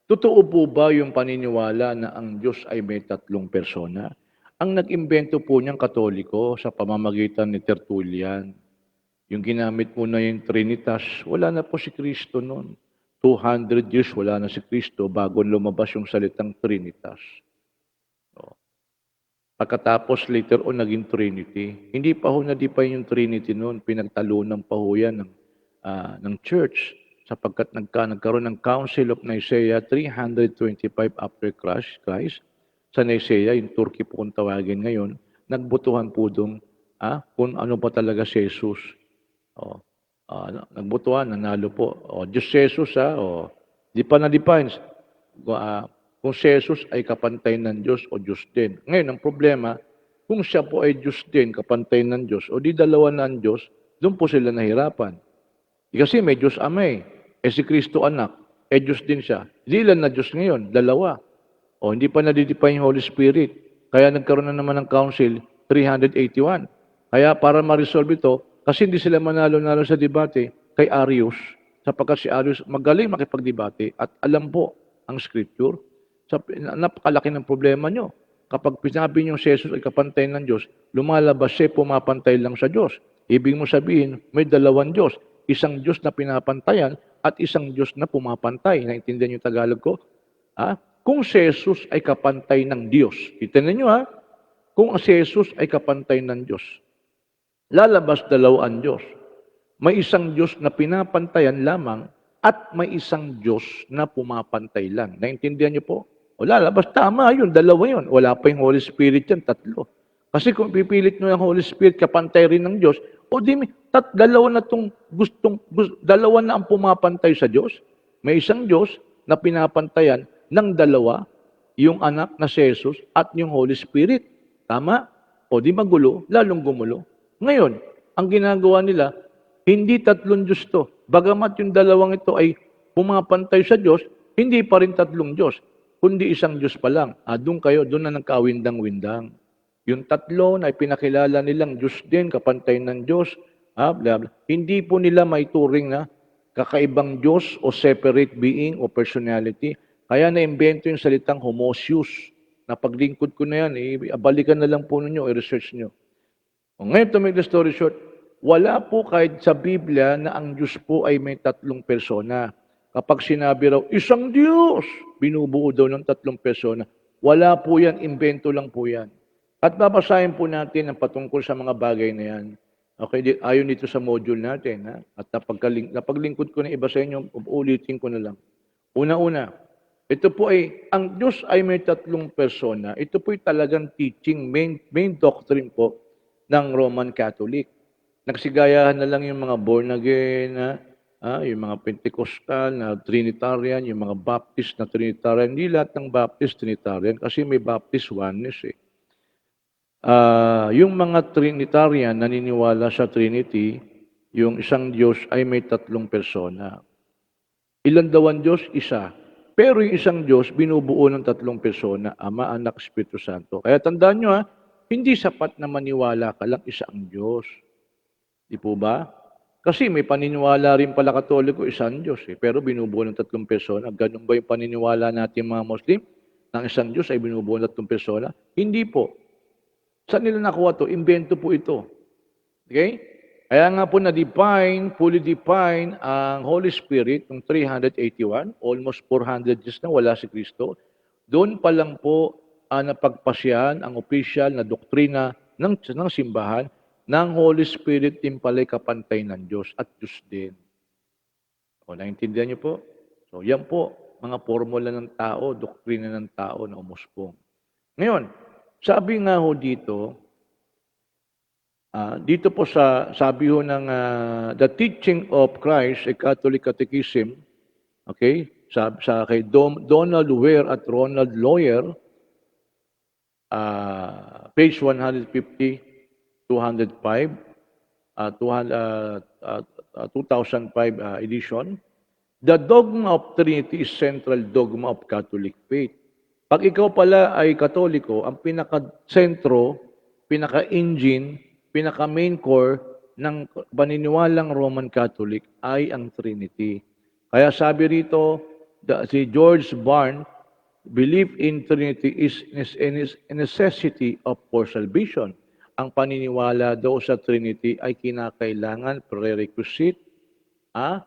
Totoo po ba yung paniniwala na ang Diyos ay may tatlong persona? Ang nag-imbento po niyang Katoliko sa pamamagitan ni Tertullian. Yung ginamit po na yung Trinitas, wala na po si Kristo noon. 200 years wala na si Kristo bago lumabas yung salitang Trinitas. O, pagkatapos later on naging Trinity. Hindi pa ho na-define yung Trinity noon, pinagtalunan pa ho yan ng church sapagkat nagkaroon ng Council of Nicaea 325 after Christ. Sa Nicaea, yung Turkey po kung tawagin ngayon, nagbutuhan po doon kung ano pa talaga si Jesus. O, nagbutuhan, nanalo po. O, Diyos si Jesus o, di pa na-define kung si Jesus ay kapantay ng Diyos o Diyos din. Ngayon, ang problema, kung siya po ay Diyos din, kapantay ng Diyos, o di dalawa na ang Diyos, doon po sila nahirapan. Kasi may Diyos Ama si Kristo anak, Diyos din siya. Di ilan na Diyos ngayon? Dalawa. O hindi pa nadidefine yung Holy Spirit. Kaya nagkaroon na naman ng Council 381. Kaya para ma-resolve ito, kasi hindi sila manalo-nalo sa debate kay Arius, sapagkat si Arius magaling makipagdebate at alam po ang Scripture. Napakalaki ng problema nyo. Kapag sinabi nyo si Jesus ay kapantay ng Diyos, lumalabas siya pumapantay lang sa Diyos. Ibig mo sabihin, may dalawang Diyos. Isang Diyos na pinapantayan at isang Diyos na pumapantay. Naintindihan yung Tagalog ko? Kung si Jesus ay kapantay ng Diyos, itinan nyo kung si Jesus ay kapantay ng Diyos, lalabas dalawang Diyos. May isang Diyos na pinapantayan lamang at may isang Diyos na pumapantay lang. Naintindihan niyo po? O lalabas, tama yun, dalawa yun. Wala pa yung Holy Spirit yan, tatlo. Kasi kung pipilit nyo yung Holy Spirit, kapantay rin ng Diyos, o di, dalawa na itong dalawa na ang pumapantay sa Diyos. May isang Diyos na pinapantayan ng dalawa, yung anak na si Jesus at yung Holy Spirit. Tama? O di magulo, lalong gumulo. Ngayon, ang ginagawa nila, hindi tatlong Diyos to. Bagamat yung dalawang ito ay pumapantay sa Diyos, hindi pa rin tatlong Diyos, kundi isang Diyos pa lang. Doon kayo, doon na nagkawindang-windang. Yung tatlo na ipinakilala nilang Diyos din, kapantay ng Diyos, bla bla. Hindi po nila maituring na kakaibang Diyos o separate being o personality. Kaya na-invento yung salitang homoousios. Na paglingkod ko na yan, balikan na lang po ninyo, i-research nyo. Ngayon, to make the story short, wala po kahit sa Biblia na ang Diyos po ay may tatlong persona. Kapag sinabi raw, isang Diyos, binubuo daw ng tatlong persona. Wala po yan, invento lang po yan. At babasahin po natin ang patungkol sa mga bagay na yan. Okay, ayon dito sa module natin. At napaglingkod ko na iba sa inyo, uulitin ko na lang. Una-una, ito po ang Diyos ay may tatlong persona. Ito po ay talagang teaching, main doctrine po ng Roman Catholic. Nagsigayahan na lang yung mga born again, yung mga Pentecostal na Trinitarian, yung mga Baptist na Trinitarian. Hindi lahat ng Baptist Trinitarian kasi may Baptist oneness yung mga Trinitarian naniniwala sa Trinity, yung isang Diyos ay may tatlong persona. Ilan daw ang Diyos? Isa. Pero yung isang Diyos, binubuo ng tatlong persona, Ama, Anak, Espiritu Santo. Kaya tandaan nyo hindi sapat na maniwala ka lang isa ang Diyos. Di po ba? Kasi may paniniwala rin pala Katoliko, isang Diyos pero binubuo ng tatlong persona. Ganun ba yung paniniwala natin mga Muslim? Ng isang Diyos ay binubuo ng tatlong persona? Hindi po. Saan nila nakuha to? Invento po ito. Okay? Kaya nga po na-define, fully define ang Holy Spirit ng 381, almost 400 years na wala si Kristo. Doon pa lang po napagpasyahan ang official na doktrina ng simbahan ng Holy Spirit din pala'y kapantay ng Diyos at Diyos din. O, naintindihan niyo po? So, yan po, mga formula ng tao, doktrina ng tao na umuspong. Ngayon, sabi nga ho dito po sabi ho ng The Teaching of Christ, a Catholic Catechism, okay, sa kay Donald Ware at Ronald Lawyer, page 150, 205, 2005 edition, the dogma of Trinity is central dogma of Catholic faith. Pag ikaw pala ay Katoliko, ang pinaka-sentro, pinaka-engine, pinaka-main core ng paniniwalang Roman Catholic ay ang Trinity. Kaya sabi rito, si George Barnes, belief in Trinity is a necessity of for salvation. Ang paniniwala daw sa Trinity ay kinakailangan prerequisite, ah,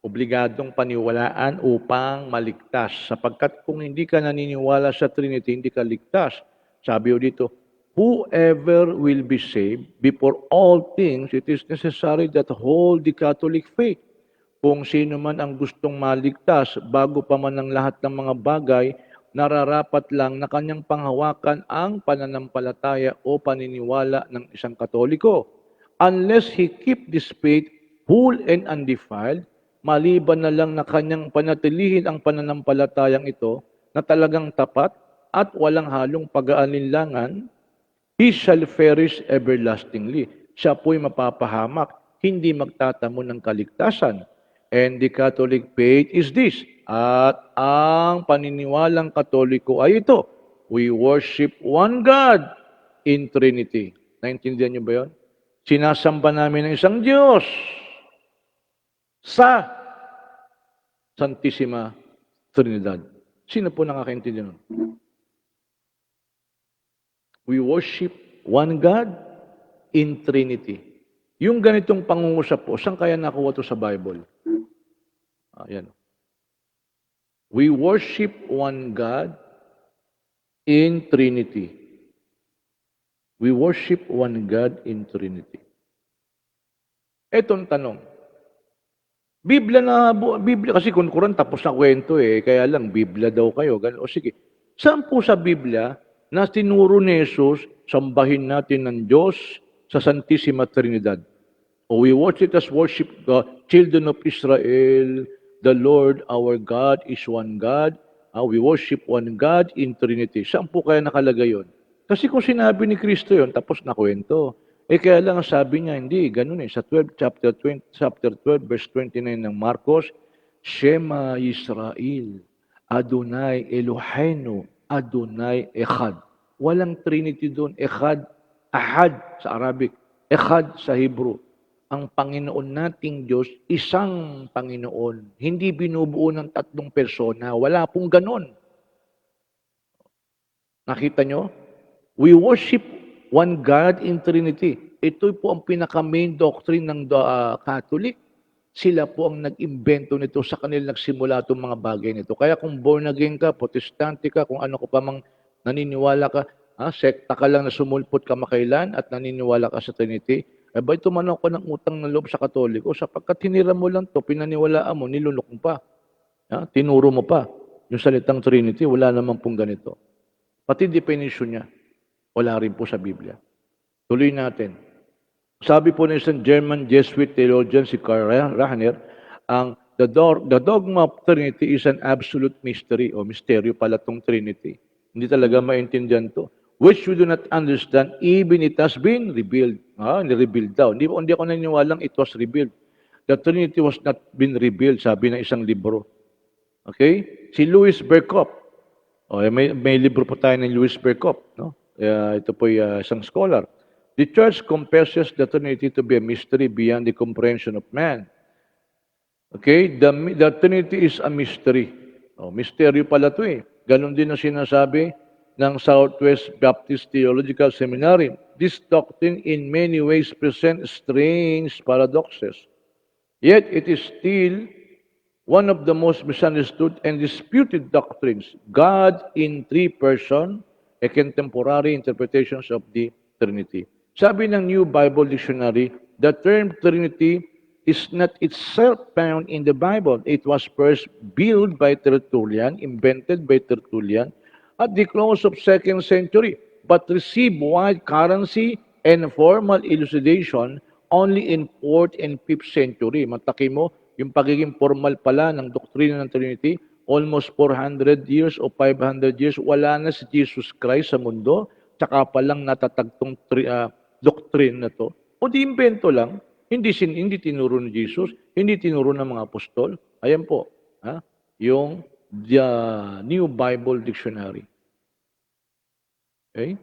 obligadong paniwalaan upang maligtas. Sapagkat kung hindi ka naniniwala sa Trinity, hindi ka ligtas. Sabi o dito, whoever will be saved, before all things, it is necessary that hold the Catholic faith. Kung sino man ang gustong maligtas, bago pa man ang lahat ng mga bagay, nararapat lang na kanyang panghawakan ang pananampalataya o paniniwala ng isang Katoliko. Unless he keep this faith whole and undefiled, maliban na lang na kanyang panatilihin ang pananampalatayang ito na talagang tapat at walang halong pag-aalinlangan, he shall perish everlastingly. Siya po'y mapapahamak, hindi magtatamo ng kaligtasan. And the Catholic faith is this. At ang paniniwalang Katoliko ay ito. We worship one God in Trinity. Naintindihan niyo ba yun? Sinasamba namin ng isang Diyos sa Santissima Trinidad. Sino po nakakaintindi nun? We worship one God in Trinity. Yung ganitong pangungusap po, saan kaya nakuha to sa Bible? Ayan. We worship one God in Trinity. We worship one God in Trinity. Etong tanong. Biblia kasi kung Quran tapos na kwento kaya lang Biblia daw kayo. O sige, saan po sa Biblia na tinuro ni Jesus, sambahin natin ng Diyos sa Santissima Trinidad? O we worship God, children of Israel, the Lord our God is one God. We worship one God in Trinity. Saan po kaya nakalagay yun? Kasi kung sinabi ni Kristo yun, tapos na kwento. Kaya lang ang sabi niya, hindi, ganun sa chapter 12, verse 29 ng Marcos, Shema Yisrael, Adonai Eloheinu, Adonai Echad. Walang Trinity doon. Echad, Ahad sa Arabic, Echad sa Hebrew. Ang Panginoon nating Diyos, isang Panginoon. Hindi binubuo ng tatlong persona. Wala pong ganon. Nakita nyo? We worship one God in Trinity. Ito po ang pinaka-main doctrine ng Catholic. Sila po ang nag-imbento nito, sa kanila nagsimula itong mga bagay nito. Kaya kung born again ka, protestante ka, kung ano ko pa mang naniniwala ka, sekta ka lang na sumulpot kamakailan at naniniwala ka sa Trinity, ba ito man ako ng utang ng loob sa Katoliko, sapagkat hinira mo lang to, pinaniwalaan mo, nilunok mo pa. Tinuro mo pa. Yung salitang Trinity, wala naman pong ganito. Pati definition niya, wala rin po sa Biblia. Tuloy natin. Sabi po ng isang German Jesuit theologian, si Karl Rahner, the dogma of Trinity is an absolute mystery, o misteryo pala itong Trinity. Hindi talaga maintindihan to. Which we do not understand, even it has been revealed. Ni-revealed daw. Hindi ako naniniwalang it was revealed. The Trinity was not been revealed, sabi ng isang libro. Okay? Si Louis Berkhof. May libro po tayo ng Louis Berkhof. No? Ito po isang scholar. The Church confesses the Trinity to be a mystery beyond the comprehension of man. Okay? The Trinity is a mystery. Misteryo pala ito Ganon din ang sinasabi ng Southwest Baptist Theological Seminary. This doctrine in many ways presents strange paradoxes. Yet it is still one of the most misunderstood and disputed doctrines. God in three person, a contemporary interpretations of the Trinity. Sabi ng New Bible Dictionary, the term Trinity is not itself found in the Bible. It was first built by Tertullian, invented by Tertullian, at the close of 2nd century, but received wide currency and formal elucidation only in 4th and 5th century. Mataki mo, yung pagiging formal pala ng doktrina ng Trinity, almost 400 years o 500 years, wala na si Jesus Christ sa mundo, tsaka palang natatagtong doctrine na to. O di invento lang, hindi tinuro ni Jesus, hindi tinuro ng mga apostol. Ayan po, yung the New Bible Dictionary. Okay?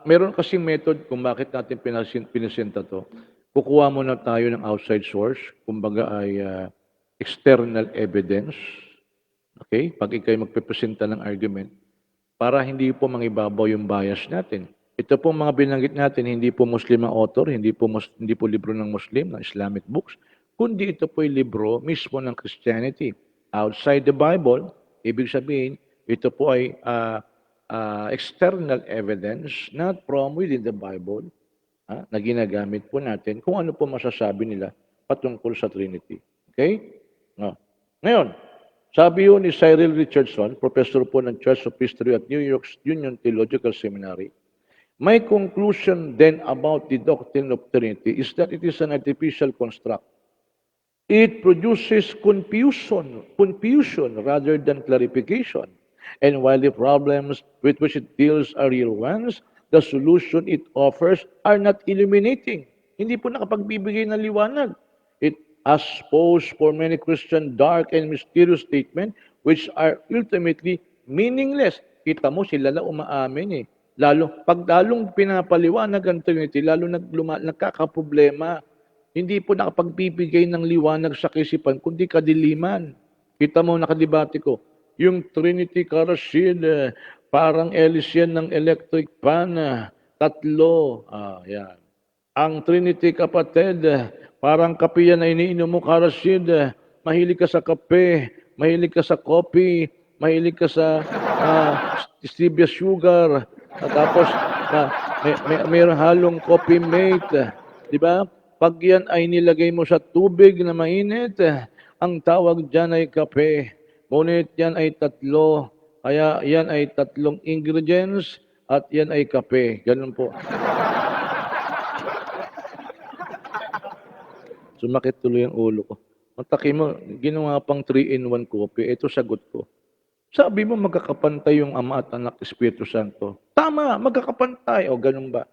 Meron kasing method kung bakit natin pinesenta 'to. Kukuha muna tayo ng outside source, kumbaga ay, external evidence, okay? 'Pag ika'y magpepresenta ng argument, para hindi po mangibabaw yung bias natin. Ito pong mga binanggit natin, hindi po Muslim ang author, hindi po libro ng Muslim, ng Islamic books, kundi ito po'y libro mismo ng Christianity. Outside the Bible, ibig sabihin, ito po ay external evidence, not from within the Bible, na ginagamit po natin kung ano po masasabi nila patungkol sa Trinity. Okay? No. Ngayon, sabi yun ni Cyril Richardson, professor po ng Church of History at New York's Union Theological Seminary, my conclusion then about the doctrine of Trinity is that it is an artificial construct. It produces confusion rather than clarification. And while the problems with which it deals are real ones, the solution it offers are not illuminating. Hindi po nakapagbibigay ng liwanag. It has posed for many Christian dark and mysterious statements which are ultimately meaningless. Kita mo, sila na umaamin eh. Pag lalong pinapaliwanag ang Trinity, lalo nagkakaproblema. Hindi po nakapagbibigay ng liwanag sa kaisipan, kundi kadiliman. Kita mo, nakadebate ko, yung Trinity Karasid, parang Elysian ng electric fan, tatlo. Yan. Ang Trinity kapatid, parang kape yan na iniinom mo, Karasid, mahilig ka sa kape, mahilig ka sa coffee, mahilig ka sa stevia sugar, tapos mayroong halong coffee mate, di ba? Pag yan ay nilagay mo sa tubig na mainit, ang tawag dyan ay kape. Ngunit yan ay tatlo. Kaya yan ay tatlong ingredients at yan ay kape. Ganun po. Sumakit tuloy ang ulo ko. Mataki mo, ginawa pang 3-in-1 coffee. Ito sagot ko. Sabi mo magkakapantay yung Ama at Anak, Espiritu Santo. Tama, magkakapantay. O ganun ba?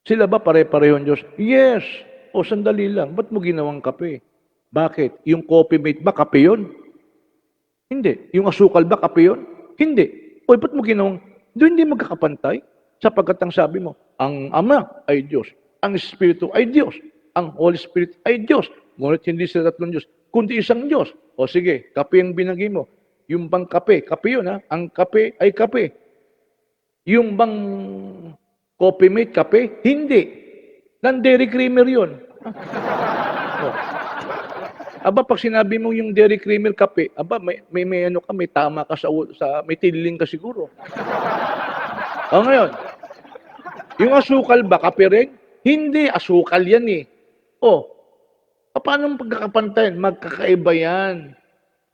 Sila ba pare-parehong Diyos? Yes. O sandali lang, ba't mo ginawang kape? Bakit? Yung coffee mate ba kape yun? Hindi. Yung asukal ba kape yun? Hindi. O ba't mo ginawang, hindi magkakapantay? Sapagkat ang sabi mo, ang Ama ay Diyos, ang Espiritu ay Diyos, ang Holy Spirit ay Diyos. Ngunit hindi sila tatlong Diyos, kundi isang Diyos. O sige, kape ang binagi mo. Yung bang kape, kape yun ha? Ang kape ay kape. Yung bang coffee mate, kape? Hindi. Dairy creamer yun. Oh. Aba, pag sinabi mo yung dairy creamer kape, aba, may ano ka, may tama ka may tiling ka siguro. O ngayon, yung asukal ba, kape rin? Hindi, asukal yan eh. O, paano pagkakapantayan? Magkakaiba yan.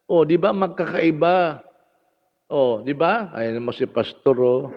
O, di ba, magkakaiba. O, di ba? Ayan mo si Pastor, o.